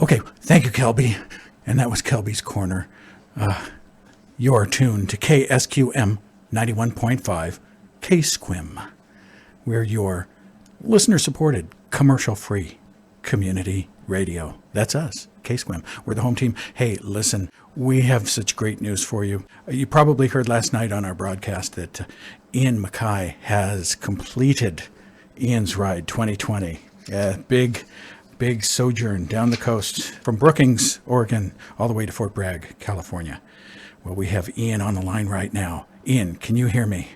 Okay, thank you, Kelby. And that was Kelby's Corner. You're tuned to KSQM 91.5, KSQM. We're your listener-supported, commercial-free community radio. That's us, KSQM. We're the home team. Hey, listen, we have such great news for you. You probably heard last night on our broadcast that Ian Mackay has completed Ian's Ride 2020. Big sojourn down the coast from Brookings, Oregon, all the way to Fort Bragg, California. Well, we have Ian on the line right now. Ian, can you hear me?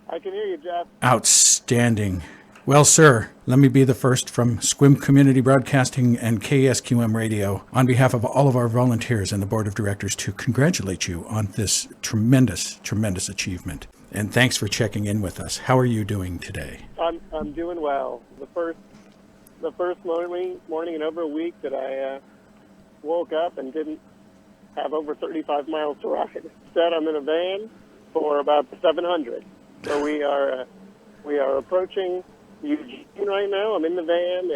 I can hear you, Jeff. Outstanding. Well, sir, let me be the first from SQUIM Community Broadcasting and KSQM Radio, on behalf of all of our volunteers and the board of directors, to congratulate you on this tremendous, tremendous achievement. And thanks for checking in with us. How are you doing today? I'm doing well. The first morning in over a week that I woke up and didn't have over 35 miles to ride. Instead, I'm in a van for about 700. So we are approaching Eugene right now. I'm in the van,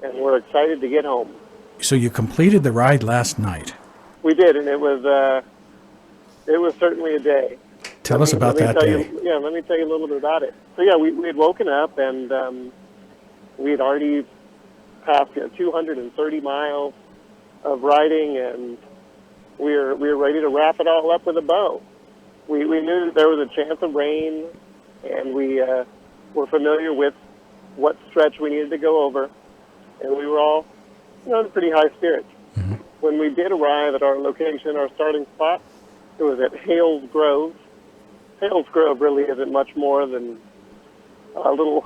and we're excited to get home. So you completed the ride last night. We did, and it was certainly a day. Tell us about that day. Let me tell you a little bit about it. So we had woken up and we had already passed 230 miles of riding, and we were ready to wrap it all up with a bow. We knew that there was a chance of rain, and we were familiar with what stretch we needed to go over, and we were all in pretty high spirits. Mm-hmm. When we did arrive at our location, our starting spot, it was at Hales Grove. Hales Grove really isn't much more than a little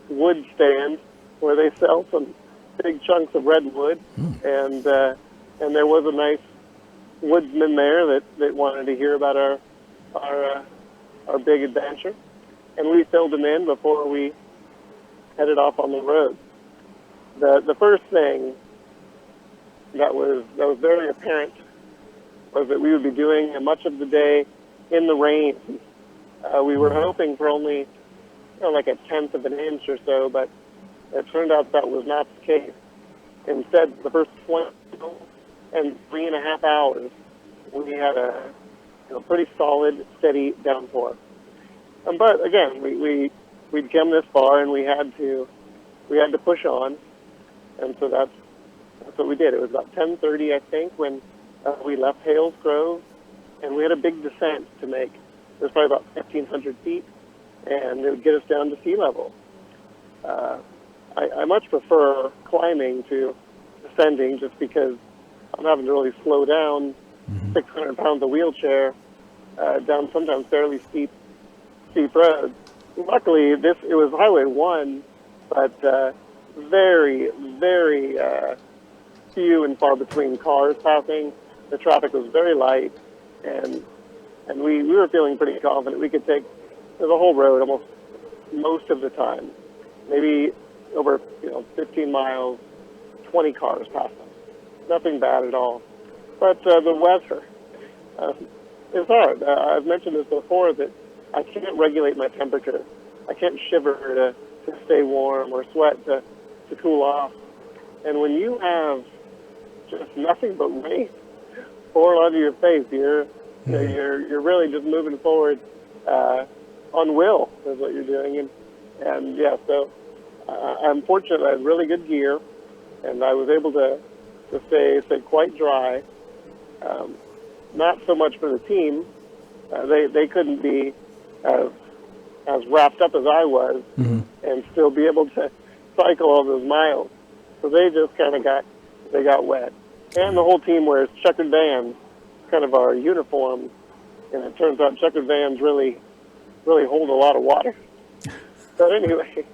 wood stand where they sell some big chunks of redwood, and there was a nice woodsman there that wanted to hear about our big adventure, and we filled him in before we headed off on the road. The first thing that was very apparent was that we would be doing much of the day in the rain. We were hoping for only like a tenth of an inch or so, but it turned out that was not the case. Instead, the first 20 and 3.5 hours, we had a pretty solid, steady downpour. But again, we'd come this far, and we had to push on, and so that's what we did. It was about 10:30, I think, when we left Hales Grove, and we had a big descent to make. It was probably about 1,500 feet, and it would get us down to sea level. I much prefer climbing to descending, just because I'm having to really slow down 600 pounds of wheelchair down sometimes fairly steep roads. Luckily, it was Highway 1, but very, very few and far between cars passing. The traffic was very light, and we were feeling pretty confident we could take the whole road almost most of the time. Maybe over 15 miles, 20 cars passed us. Nothing bad at all. But the weather is hard. I've mentioned this before, that I can't regulate my temperature. I can't shiver to stay warm or sweat to cool off. And when you have just nothing but rain pour onto your face, you're really just moving forward on will is what you're doing. And so I'm fortunate I had really good gear, and I was able to stay quite dry. Not so much for the team. They couldn't be as wrapped up as I was and still be able to cycle all those miles. So they just kind of got wet. And the whole team wears checkered vans, kind of our uniform. And it turns out checkered vans really hold a lot of water. So anyway,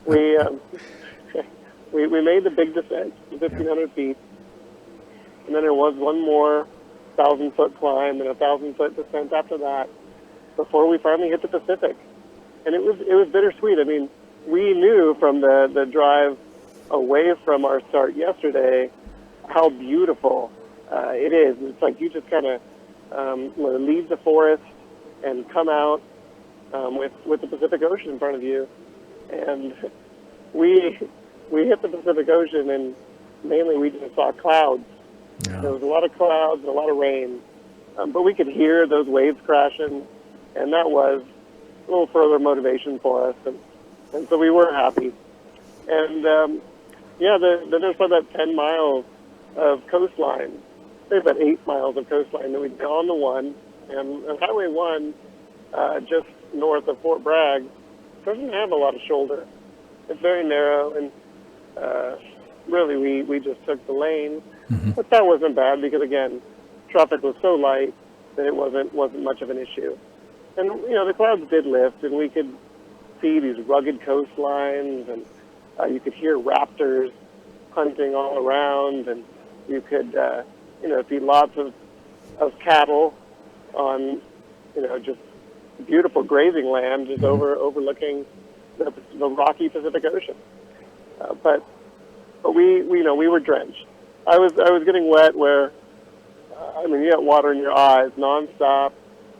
we made the big descent, 1,500 feet, and then there was one more 1,000-foot climb and a 1,000-foot descent after that before we finally hit the Pacific. And it was bittersweet. I mean, we knew from the drive away from our start yesterday how beautiful it is. It's like you just kind of leave the forest and come out with the Pacific Ocean in front of you. And we hit the Pacific Ocean, and mainly we just saw clouds. Yeah. There was a lot of clouds and a lot of rain, but we could hear those waves crashing, and that was a little further motivation for us, and so we were happy. And then there's about 10 miles of coastline. There's about 8 miles of coastline that we did on the one, and Highway 1, just north of Fort Bragg, doesn't have a lot of shoulder. It's very narrow, and really we just took the lane. But that wasn't bad because, again, traffic was so light that it wasn't much of an issue. And, the clouds did lift, and we could see these rugged coastlines, and you could hear raptors hunting all around, and you could, see lots of cattle on, just beautiful grazing land just overlooking the rocky Pacific Ocean. But we were drenched. I was getting wet where, you got water in your eyes nonstop.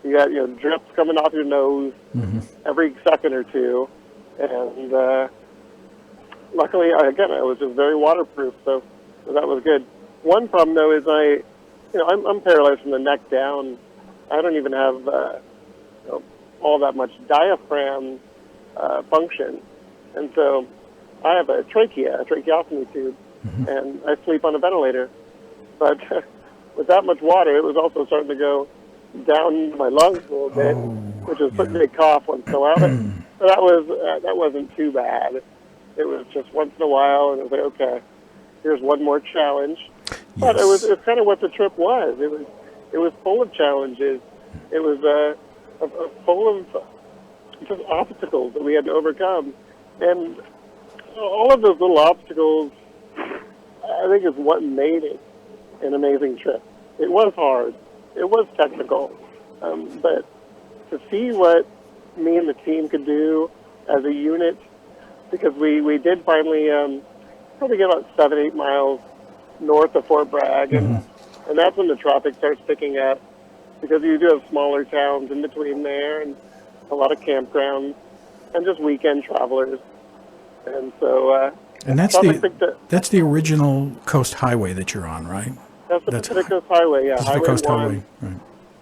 You got, drips coming off your nose every second or two. And luckily, I was just very waterproof, so that was good. One problem, though, is I'm paralyzed from the neck down. I don't even have all that much diaphragm function. And so I have a tracheostomy tube, and I sleep on a ventilator. But with that much water, it was also starting to go down into my lungs a little bit, which was putting me a cough once in a while. But that wasn't too bad. It was just once in a while, and it was like, okay, here's one more challenge. Yes. But it was kind of what the trip was. It was full of challenges. It was full of just obstacles that we had to overcome, and all of those little obstacles, I think, is what made it an amazing trip. It was hard. It was technical, but to see what me and the team could do as a unit, because we did finally probably get about 7-8 miles north of Fort Bragg, and that's when the traffic starts picking up, because you do have smaller towns in between there, and a lot of campgrounds, and just weekend travelers. And so, and that's the original Coast Highway that you're on, right? That's the Pacific Coast Highway, yeah. Pacific Coast Highway, right?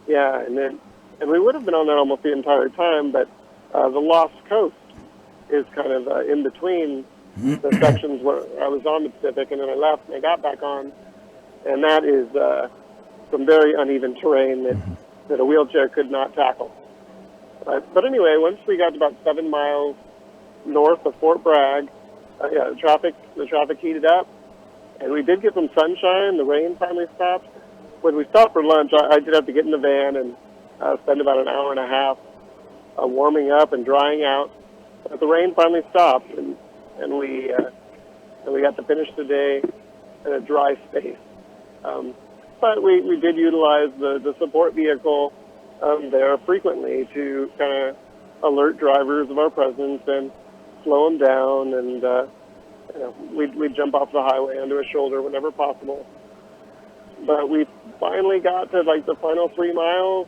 Yeah, and we would have been on that almost the entire time, but the Lost Coast is kind of in between the sections where I was on the Pacific, and then I left and I got back on, and that is some very uneven terrain that a wheelchair could not tackle. But anyway, once we got to about 7 miles north of Fort Bragg, the traffic heated up, and we did get some sunshine. The rain finally stopped. When we stopped for lunch, I did have to get in the van and spend about an hour and a half warming up and drying out. But the rain finally stopped, and we got to finish the day in a dry space. But we did utilize the support vehicle there frequently to kind of alert drivers of our presence and slow them down, and we'd jump off the highway onto a shoulder whenever possible. But we finally got to the final 3 miles,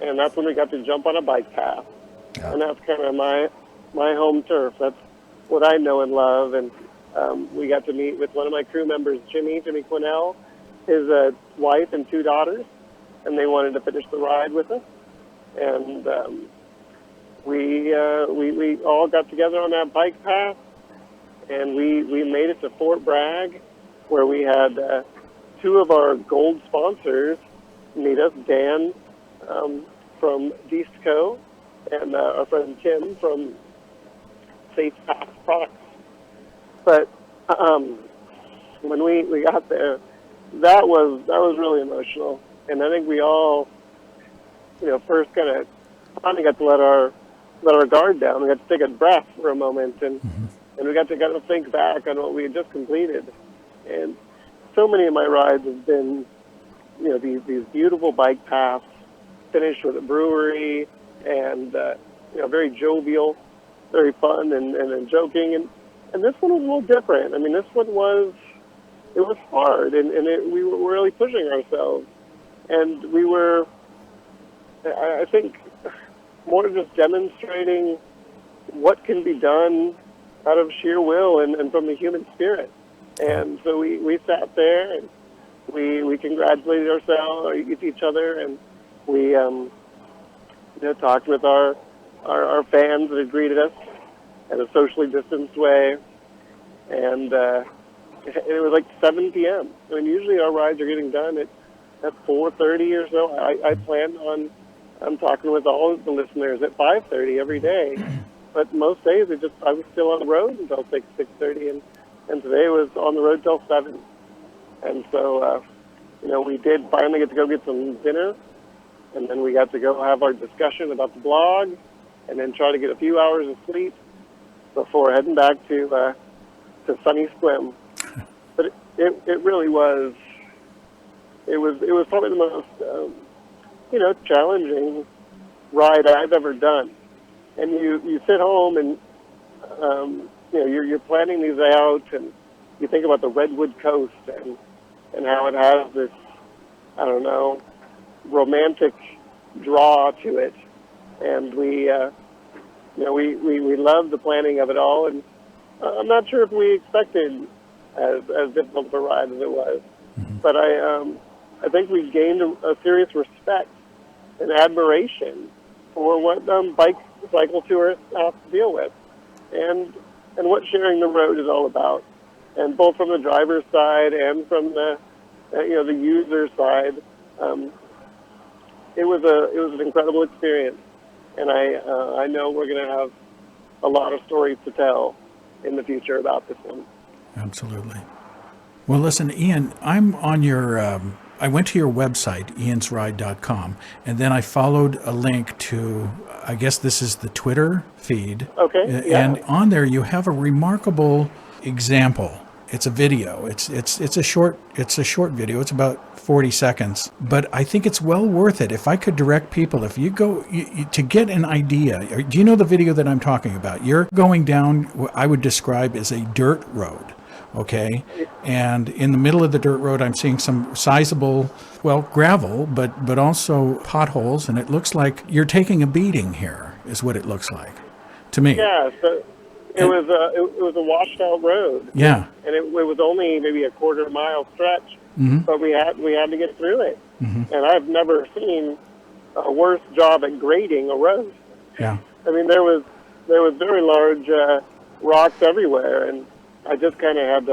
and that's when we got to jump on a bike path. Yeah. And that's kind of my home turf. That's what I know and love. And we got to meet with one of my crew members, Jimmy Cornell, his wife and 2 daughters, and they wanted to finish the ride with us. And we all got together on that bike path, and we made it to Fort Bragg, where we had 2 of our gold sponsors meet us, Dan from Deastco and our friend Tim from Safe Path Products. But when we got there, that was really emotional, and I think we all, first kind of finally got to let our guard down. We got to take a breath for a moment, and we got to kind of think back on what we had just completed. And so many of my rides have been, these beautiful bike paths, finished with a brewery, and very jovial, very fun and joking. And this one was a little different. I mean, this one was hard, and we were really pushing ourselves. And we were, I think, more just demonstrating what can be done out of sheer will and from the human spirit. And so we sat there and we congratulated ourselves, each other, and we talked with our fans that had greeted us in a socially distanced way. And it was like 7 p.m. I mean, usually our rides are getting done at 4:30 or so. I planned on talking with all of the listeners at 5:30 every day, but most days I was still on the road until 6:30, and today was on the road till 7. And so we did finally get to go get some dinner, and then we got to go have our discussion about the blog, and then try to get a few hours of sleep before heading back to sunny Squim. But it really was. It was probably the most challenging ride I've ever done. And you sit home and you're planning these out, and you think about the Redwood coast and how it has this, I don't know, romantic draw to it. And we loved the planning of it all, and I'm not sure if we expected as difficult of a ride as it was, but I think we gained a serious respect and admiration for what cycle tourists have to deal with, and what sharing the road is all about, and both from the driver's side and from the the user side. It was an incredible experience, and I know we're going to have a lot of stories to tell in the future about this one. Absolutely. Well, listen, Ian, I'm on your, I went to your website, iansride.com, and then I followed a link to, I guess this is the Twitter feed. Okay. Yeah. And on there you have a remarkable example. It's a video. It's a short video. It's about 40 seconds, but I think it's well worth it. If I could direct people, if you go to get an idea, do you know the video that I'm talking about? You're going down what I would describe as a dirt road. Okay. And in the middle of the dirt road, I'm seeing some sizable, gravel, but also potholes. And it looks like you're taking a beating here is what it looks like to me. Yeah. So it was a washed out road. Yeah. And it was only maybe a quarter-mile stretch, but we had to get through it. Mm-hmm. And I've never seen a worse job at grading a road. Yeah. I mean, there was very large rocks everywhere, and I just kind of had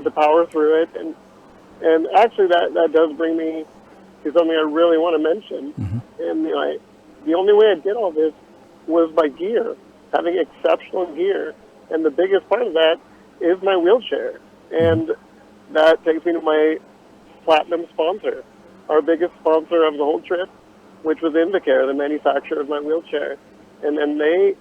to power through it. And actually, that does bring me to something I really want to mention. Mm-hmm. And the only way I did all this was by gear, having exceptional gear, and the biggest part of that is my wheelchair. And that takes me to my platinum sponsor, our biggest sponsor of the whole trip, which was Invacare, the manufacturer of my wheelchair. And they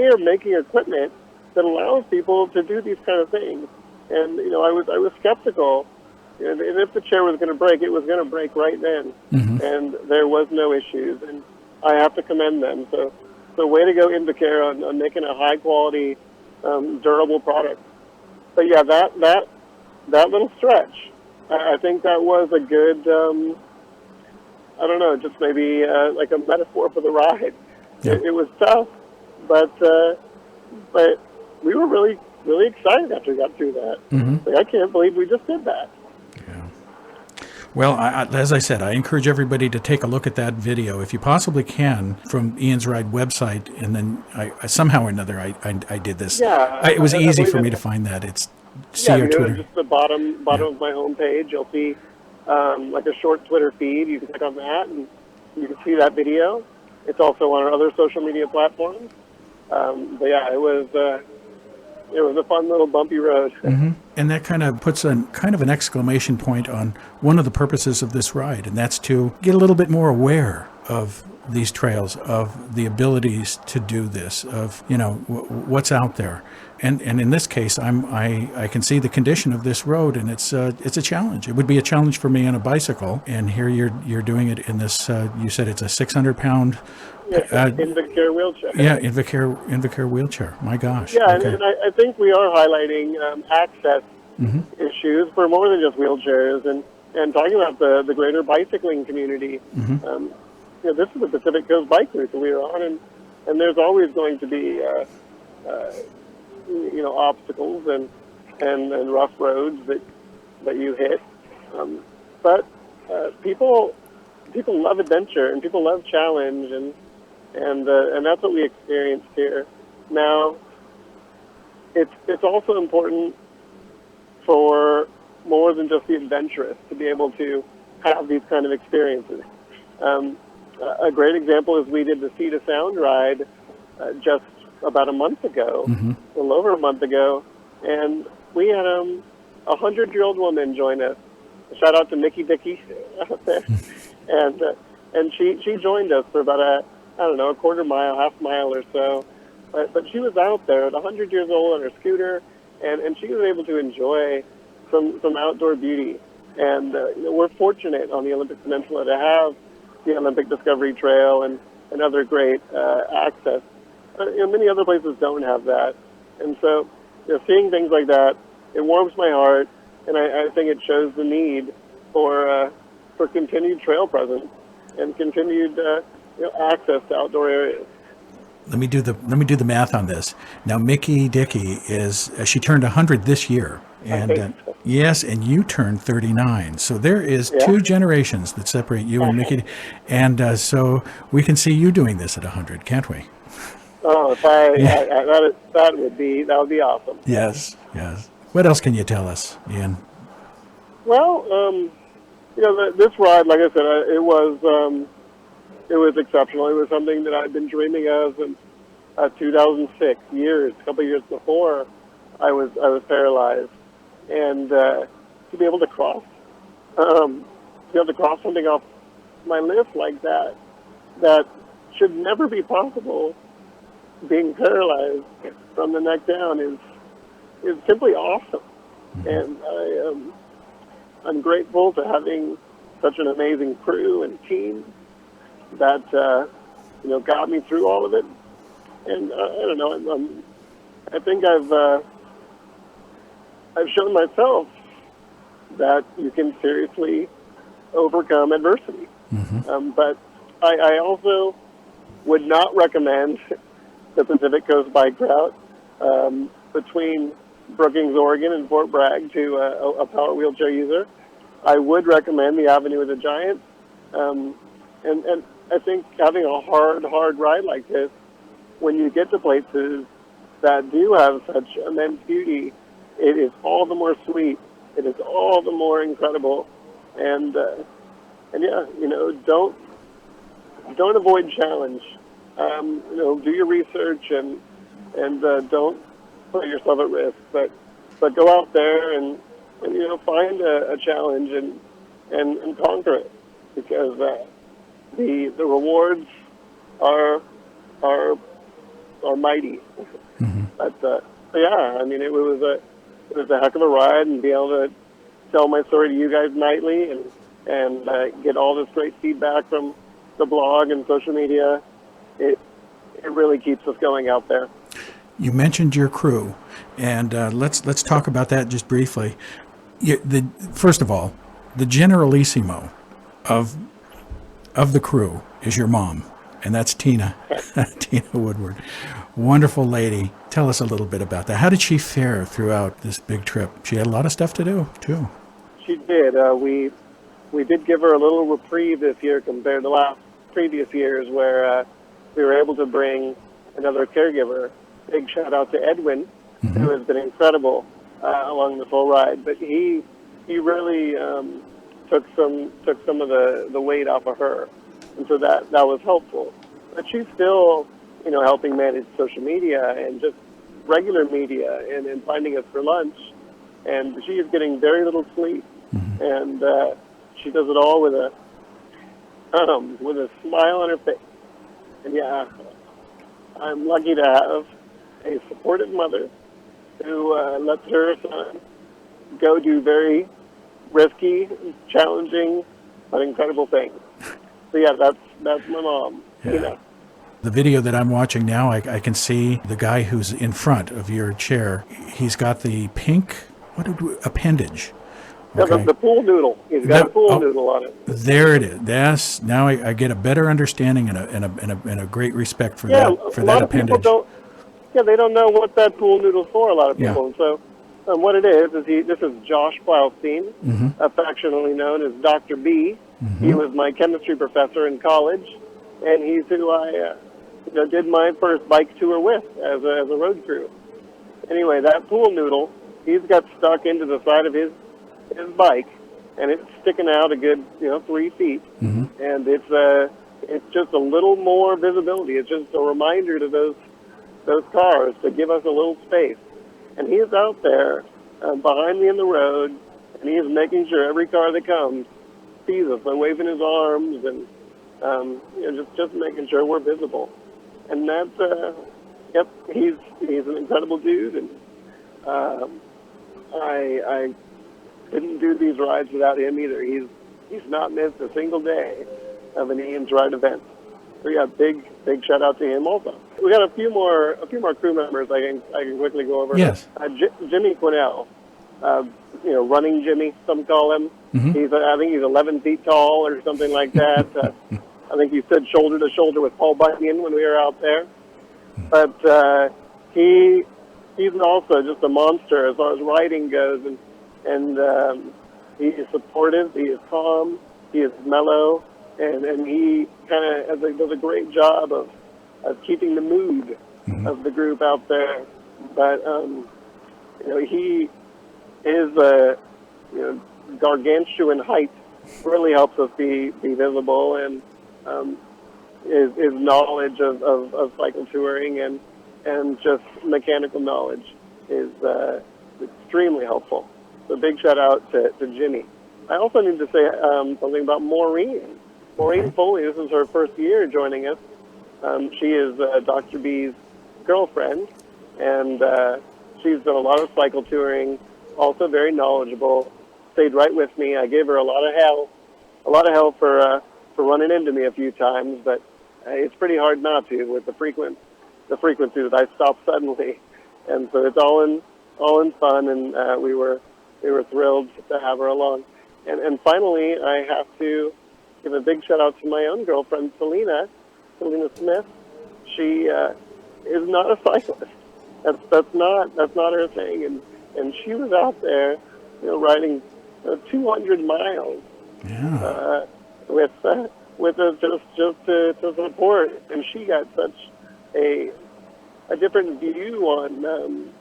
are making equipment that allows people to do these kind of things. And I was skeptical, and if the chair was going to break, it was going to break right then. Mm-hmm. And there was no issues, and I have to commend them. So way to go, Invacare, on making a high quality, durable product. But yeah, that little stretch, I think that was a good, I don't know, just maybe like a metaphor for the ride. Yeah. It was tough, but we were really, really excited after we got through that. Mm-hmm. Like, I can't believe we just did that. Yeah. Well, as I said, I encourage everybody to take a look at that video if you possibly can from Ian's Ride website. And then I somehow or another I did this. Yeah, it was easy for me to find that. It's your Twitter. Just the bottom of my homepage. You'll see like a short Twitter feed. You can click on that and you can see that video. It's also on our other social media platforms. But yeah, it was a fun little bumpy road. Mm-hmm. And that kind of puts an exclamation point on one of the purposes of this ride, and that's to get a little bit more aware of these trails, of the abilities to do this, of what's out there. And in this case, I can see the condition of this road, and it's a challenge. It would be a challenge for me on a bicycle, and here you're doing it in this. You said it's a 600-pound. Yes, Invacare wheelchair. Yeah, Invacare wheelchair. My gosh. Yeah, okay. and I think we are highlighting access issues for more than just wheelchairs, and talking about the greater bicycling community. Mm-hmm. This is the Pacific Coast bike route that we are on, and there's always going to be obstacles, and and rough roads that you hit. But people love adventure, and people love challenge, and that's what we experienced here. Now, it's also important for more than just the adventurous to be able to have these kind of experiences. A great example is we did the Sea to Sound ride just about a month ago, a little over a month ago, and we had a 100-year-old woman join us. Shout out to Mickey Dickey out there, and she joined us for about a quarter mile, half mile or so. But she was out there at 100 years old on her scooter, and she was able to enjoy some outdoor beauty. And we're fortunate on the Olympic Peninsula to have the Olympic Discovery Trail and other great access. Many other places don't have that. And so seeing things like that, it warms my heart, and I think it shows the need for continued trail presence and continued access to outdoor areas. Let me do the math on this. Now, Mickey Dickey she turned 100 this year, and yes, and you turned 39. So there is 2 generations that separate you and Mickey, and so we can see you doing this at 100, can't we? Oh, that would be awesome. Yes. What else can you tell us, Ian? Well, this ride, like I said, it was exceptional. It was something that I'd been dreaming of since 2006, a couple of years before I was paralyzed, and to be able to cross something off my list like that should never be possible. Being paralyzed from the neck down is simply awesome, and I'm grateful to having such an amazing crew and team that got me through all of it. And I don't know, I think I've shown myself that you can seriously overcome adversity. But I also would not recommend the Pacific Coast bike route between Brookings, Oregon, and Fort Bragg to a power wheelchair user. I would recommend the Avenue of the Giants, and I think having a hard ride like this, when you get to places that do have such immense beauty, it is all the more sweet. It is all the more incredible, and don't avoid challenge. Do your research and don't put yourself at risk, but go out there and find a challenge and conquer it, because the rewards are mighty. But yeah, I mean, it was a heck of a ride, and be able to tell my story to you guys nightly and get all this great feedback from the blog and social media. It really keeps us going out there. You mentioned your crew, and let's talk about that just briefly. First of all, the generalissimo of the crew is your mom, and that's Tina, Tina Woodward. Wonderful lady. Tell us a little bit about that. How did she fare throughout this big trip? She had a lot of stuff to do, too. She did. We did give her a little reprieve this year compared to previous years, where we were able to bring another caregiver. Big shout out to Edwin, who has been incredible along the full ride. But he really took some of the weight off of her, and so that was helpful. But she's still helping manage social media and just regular media and finding us for lunch. And she is getting very little sleep, and she does it all with a smile on her face. And yeah, I'm lucky to have a supportive mother who lets her son go do very risky, challenging, but incredible things. So yeah, that's my mom. Yeah. The video that I'm watching now, I can see the guy who's in front of your chair. He's got the pink appendage. Okay. The pool noodle. He's got a pool noodle on it. There it is. Yes. Now I get a better understanding and a great respect for that appendage. They don't know what that pool noodle's for. A lot of people. And so what it is this is Josh Plowstein, affectionately known as Dr. B. He was my chemistry professor in college, and he's who I did my first bike tour with as a road crew. Anyway, that pool noodle, he's got stuck into the side of his bike, and it's sticking out a good 3 feet, and it's just a little more visibility. It's just a reminder to those cars to give us a little space. And he is out there behind me in the road, and he is making sure every car that comes sees us by waving his arms and just making sure we're visible. And that's he's an incredible dude, and I couldn't do these rides without him either. He's not missed a single day of an Ian's Ride event. So yeah, big shout out to him also. We got a few more crew members I can quickly go over. Yes. Jimmy Cornell, running Jimmy, some call him. I think he's 11 feet tall or something like that. I think he stood shoulder to shoulder with Paul Bunyan when we were out there. But he's also just a monster as far as riding goes, and he is supportive, he is calm, he is mellow, and he kind of does a great job of keeping the mood of the group out there. But he is gargantuan height, really helps us be visible, and his knowledge of cycle touring and just mechanical knowledge is extremely helpful. So big shout out to Jimmy. I also need to say something about Maureen. Maureen Foley, this is her first year joining us. She is Dr. B's girlfriend, and she's done a lot of cycle touring, also very knowledgeable, stayed right with me. I gave her a lot of hell for running into me a few times, but it's pretty hard not to with the frequency that I stop suddenly. And so it's all in fun, and we were thrilled to have her along. And finally, I have to give a big shout out to my own girlfriend, Selena Smith. She is not a cyclist. That's not her thing. And she was out there, riding 200 miles with us just to support. And she got such a different view on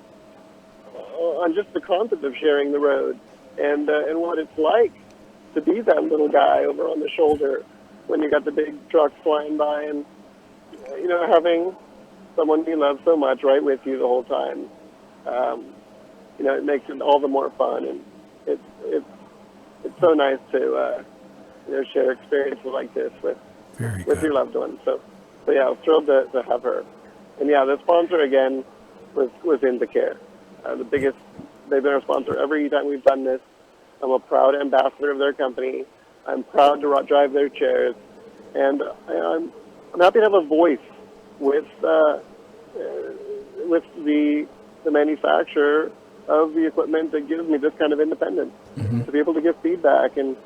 just the concept of sharing the road and what it's like to be that little guy over on the shoulder when you got the big trucks flying by, and having someone you love so much right with you the whole time. It makes it all the more fun, and it's so nice to share experiences like this with your loved ones. So yeah, I was thrilled to have her. And yeah, the sponsor again was Indicare. They've been our sponsor every time we've done this. I'm a proud ambassador of their company. I'm proud to drive their chairs, and I'm happy to have a voice with the manufacturer of the equipment that gives me this kind of independence, to be able to give feedback and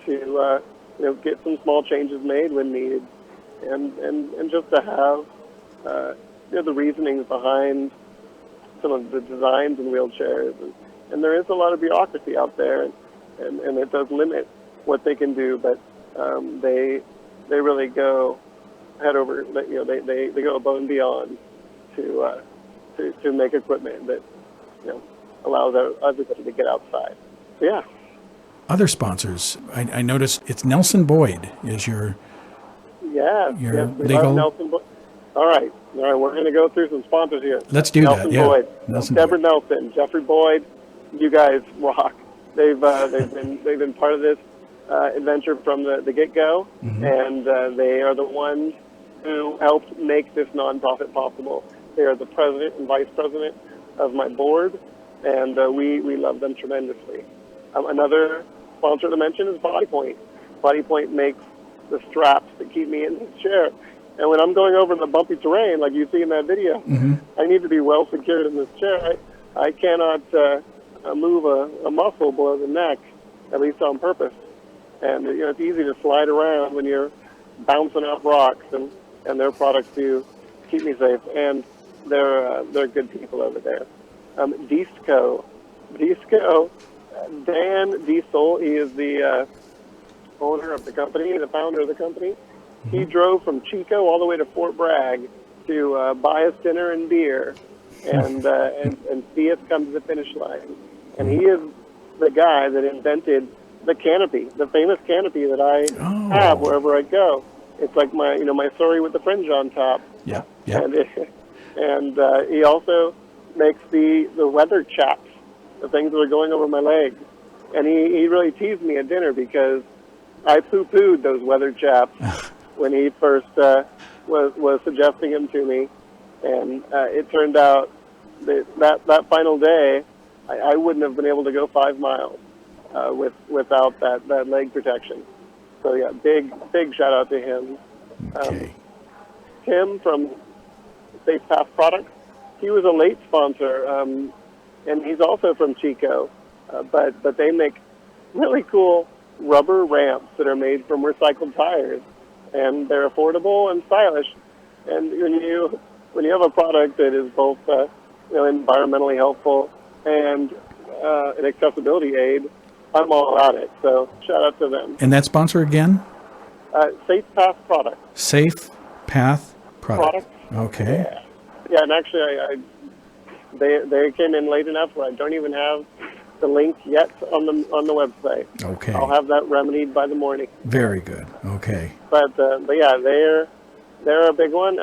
to get some small changes made when needed, and just to have the reasonings behind some of the designs in wheelchairs, and there is a lot of bureaucracy out there, and it does limit what they can do, but they really go head over. They go above and beyond to make equipment that allows everybody to get outside. So, yeah. Other sponsors, I noticed it's Nelson Boyd is your legal. Nelson Boyd. All right, we're going to go through some sponsors here. Let's do Nelson that. Yeah. Boyd, Deborah Boyd. Nelson, Jeffrey Boyd. You guys rock. They've been part of this adventure from the get-go, and they are the ones who helped make this nonprofit possible. They are the president and vice president of my board, and we love them tremendously. Another sponsor to mention is Body Point. Body Point makes the straps that keep me in this chair. And when I'm going over the bumpy terrain, like you see in that video, I need to be well secured in this chair. I cannot move a muscle below the neck, at least on purpose. And it's easy to slide around when you're bouncing off rocks, and their products do keep me safe. And they're good people over there. Deistco Disco, Dan Diesel, he is the owner of the company, the founder of the company. He drove from Chico all the way to Fort Bragg to buy us dinner and beer and see us come to the finish line. And he is the guy that invented the canopy, the famous canopy that I have wherever I go. It's like my story with the fringe on top. Yeah. And he also makes the weather chaps, the things that are going over my legs. And he really teased me at dinner because I poo-pooed those weather chaps when he first was suggesting them to me. And it turned out that final day, I wouldn't have been able to go 5 miles without that leg protection. So yeah, big shout out to him. Okay. Tim from Safe Path Products, he was a late sponsor, and he's also from Chico, but they make really cool rubber ramps that are made from recycled tires, and they're affordable and stylish. And when you have a product that is both environmentally helpful and an accessibility aid, I'm all about it. So shout out to them. And that sponsor again? Safe Path Products. Safe Path Products. Okay. Yeah, and actually, they came in late enough where I don't even have the link yet on the website. Okay. I'll have that remedied by the morning. Very good. Okay. But yeah, they're a big one.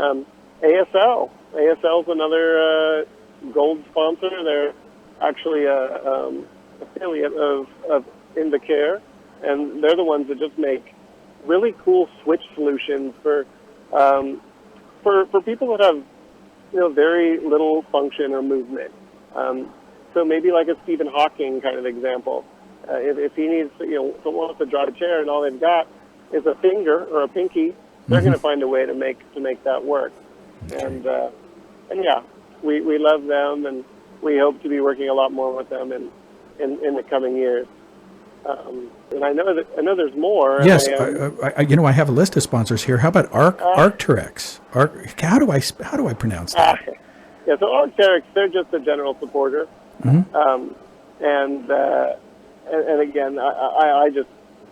ASL's another gold sponsor. They're actually a affiliate of Indicare, and they're the ones that just make really cool switch solutions for people that have very little function or movement. So maybe like a Stephen Hawking kind of example. If he needs someone wants to drive a chair and all they've got is a finger or a pinky, they're going to find a way to make that work. Okay. And yeah, we love them, and we hope to be working a lot more with them in the coming years. And I know there's more. Yes, I have a list of sponsors here. How about Arcteryx? How do I pronounce that? Yeah, so Arcteryx, they're just a general supporter. Mm-hmm. And again, I just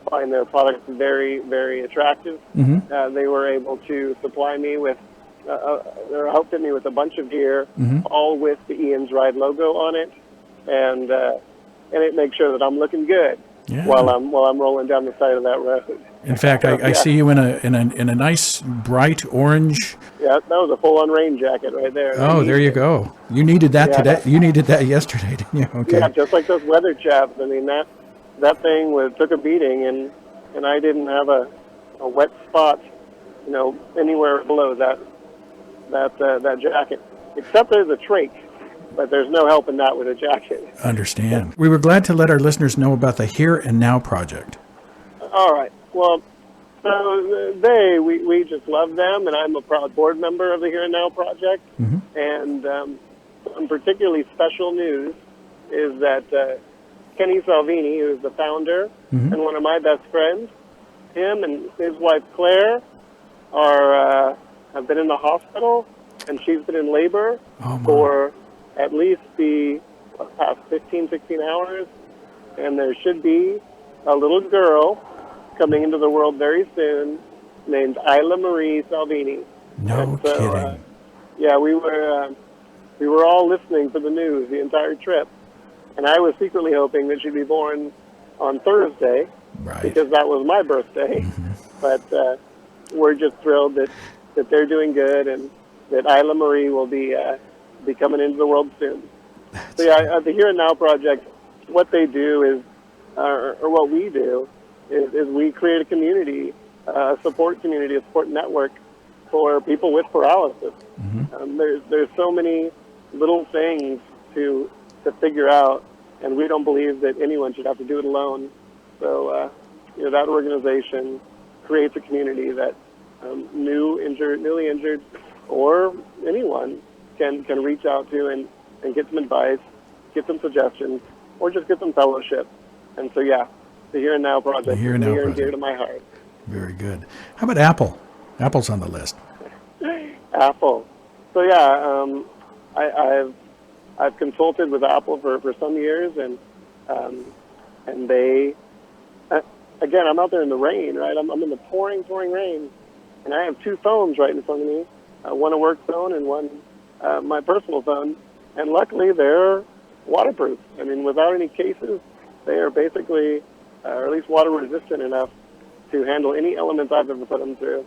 find their products very, very attractive. Mm-hmm. They were able to supply me with, or outfit me with a bunch of gear, mm-hmm. all with the Ian's Ride logo on it, and it makes sure that I'm looking good. Yeah. While I'm rolling down the side of that road. In fact, I see you in a nice bright orange. Yeah, that was a full-on rain jacket right there. Oh, there you go. You needed that today. You needed that yesterday, didn't you? Okay. Yeah, just like those weather chaps. I mean, that thing took a beating, and I didn't have a wet spot, anywhere below that jacket, except there's a trach. But there's no help in that with a jacket. Understand. We were glad to let our listeners know about the Here and Now project. All right. Well, so we just love them, and I'm a proud board member of the Here and Now project. Mm-hmm. And some particularly special news is that Kenny Salvini, who is the founder mm-hmm. and one of my best friends, him and his wife Claire have been in the hospital, and she's been in labor for at least the past 15, 16 hours, and there should be a little girl coming into the world very soon named Isla Marie Salvini. No kidding. Yeah, we were all listening for the news the entire trip, and I was secretly hoping that she'd be born on Thursday, right, because that was my birthday. Mm-hmm. But we're just thrilled that they're doing good, and that Isla Marie will be coming into the world soon. So yeah, the Here and Now project, what they do is, or what we do, is we create a community, a support community, a support network for people with paralysis. Mm-hmm. There's so many little things to figure out, and we don't believe that anyone should have to do it alone. So that organization creates a community that newly injured, or anyone can reach out to and get some advice, get some suggestions, or just get some fellowship. And so, yeah, the Here and Now project is near and dear to my heart. Very good. How about Apple? Apple's on the list. Apple. So, yeah, I've consulted with Apple for some years, and they, again, I'm out there in the rain, right? I'm in the pouring rain, and I have two phones right in front of me, one a work phone and one my personal phone, and luckily they're waterproof. I mean, without any cases, they are basically, or at least water resistant enough to handle any elements I've ever put them through.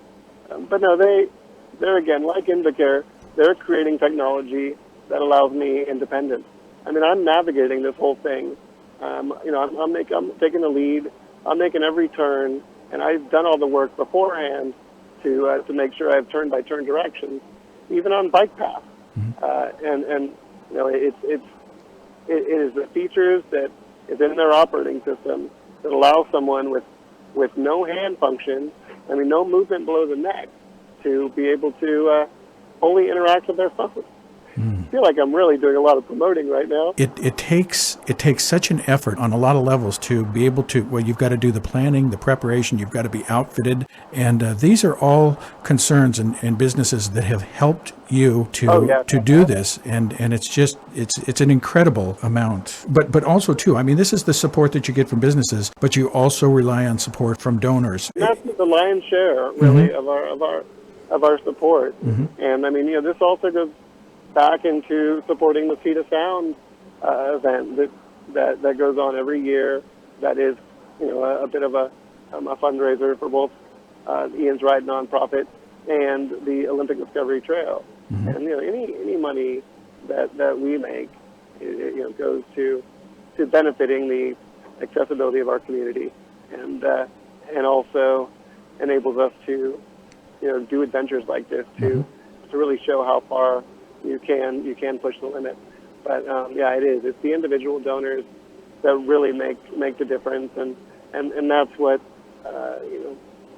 But no, they're again, like Invacare, they're creating technology that allows me independence. I mean, I'm navigating this whole thing. I'm taking the lead. I'm making every turn, and I've done all the work beforehand to make sure I have turn-by-turn directions, even on bike paths. And it is the features that is in their operating system that allow someone with no hand function, I mean, no movement below the neck, to be able to only interact with their phone. I feel like I'm really doing a lot of promoting right now. It takes such an effort on a lot of levels to be able to, well, you've got to do the planning, the preparation, you've got to be outfitted. And these are all concerns and businesses that have helped you to do this. And it's just, it's an incredible amount. But also too, I mean, this is the support that you get from businesses, but you also rely on support from donors. That's the lion's share, really, of our support. And I mean, this also goes back into supporting the Sea to Sound event that goes on every year. That is, a bit of a fundraiser for both Ian's Ride nonprofit and the Olympic Discovery Trail. And any money that we make, goes to benefiting the accessibility of our community, and also enables us to do adventures like this to really show how far you can push the limit. But it is. It's the individual donors that really make the difference, and that's what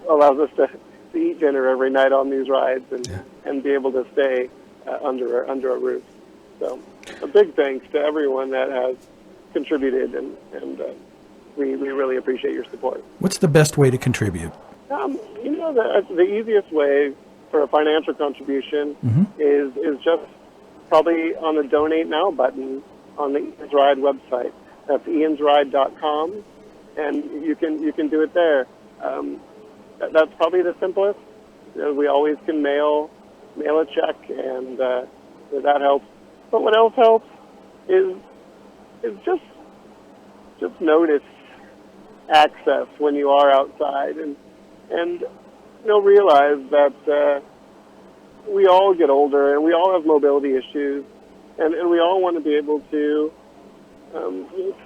allows us to eat dinner every night on these rides and be able to stay under a roof. So a big thanks to everyone that has contributed, and we really appreciate your support. What's the best way to contribute? The easiest way for a financial contribution is just probably on the Donate Now button on the Ian's Ride website. That's iansride.com, and you can do it there. That's probably the simplest. We always can mail a check, and that helps. But what else helps is just notice access when you are outside, and realize that we all get older and we all have mobility issues, and we all want to be able to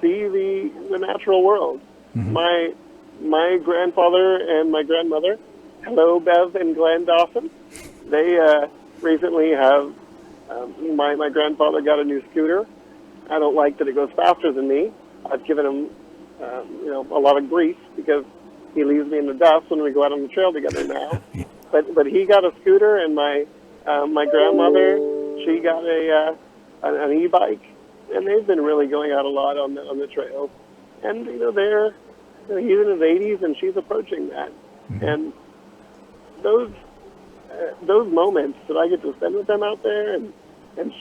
see the natural world. My grandfather and my grandmother, hello Bev and Glenn Dawson, they recently have, my grandfather got a new scooter. I don't like that it goes faster than me. I've given him a lot of grief because he leaves me in the dust when we go out on the trail together now. But he got a scooter, and my grandmother, she got an e-bike, and they've been really going out a lot on the trails. And he's in his 80s, and she's approaching that. And those moments that I get to spend with them out there and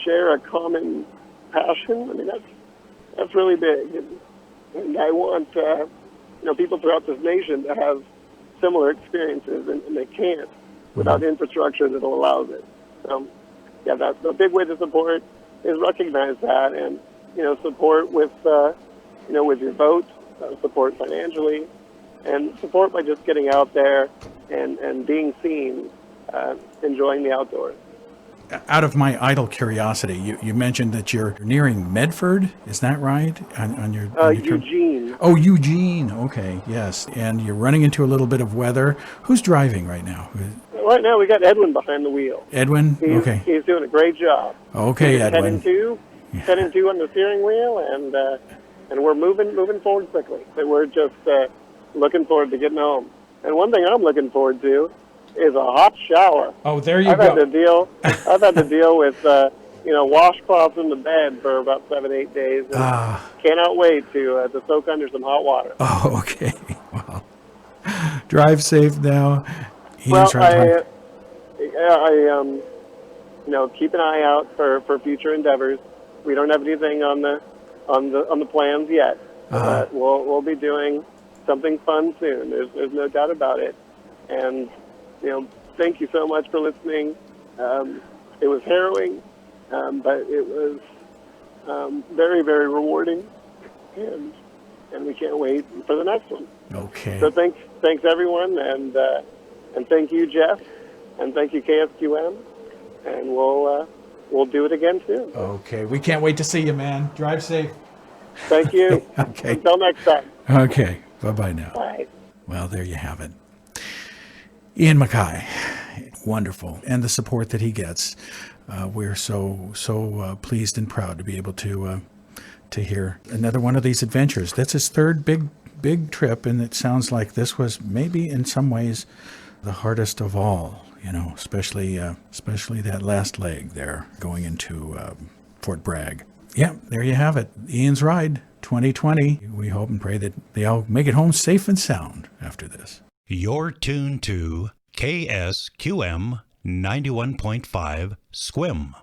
share a common passion, I mean, that's really big. And I want people throughout this nation to have similar experiences, and they can't without infrastructure that allows it. So, that's a big way to support, is recognize that, and support with your vote, support financially, and support by just getting out there and being seen, enjoying the outdoors. Out of my idle curiosity, you mentioned that you're nearing Medford, is that right? On your Eugene. Oh, Eugene. Okay, yes. And you're running into a little bit of weather. Who's driving right now? Right now, we got Edwin behind the wheel. Edwin? Okay. He's doing a great job. Okay, Edwin. 10 and 2 on the steering wheel, and we're moving forward quickly. So we're just looking forward to getting home. And one thing I'm looking forward to is a hot shower. Oh, there you go. I've had to deal with washcloths in the bed for about 7-8 days. And cannot wait to soak under some hot water. Oh, okay. Well, drive safe now. I keep an eye out for future endeavors. We don't have anything on the plans yet, but we'll be doing something fun soon. There's no doubt about it. And thank you so much for listening. It was harrowing, but it was very, very rewarding, and we can't wait for the next one. Okay. So thanks everyone, and thank you, Jeff, and thank you, KSQM, and we'll do it again soon. Okay. We can't wait to see you, man. Drive safe. Thank you. Okay. Until next time. Okay. Bye-bye now. Bye. Well, there you have it. Ian Mackay, wonderful. And the support that he gets. We're so pleased and proud to be able to hear another one of these adventures. That's his third big trip, and it sounds like this was maybe in some ways the hardest of all, especially that last leg there going into Fort Bragg. Yeah, there you have it. Ian's Ride 2020. We hope and pray that they all make it home safe and sound after this. You're tuned to KSQM 91.5 Squim.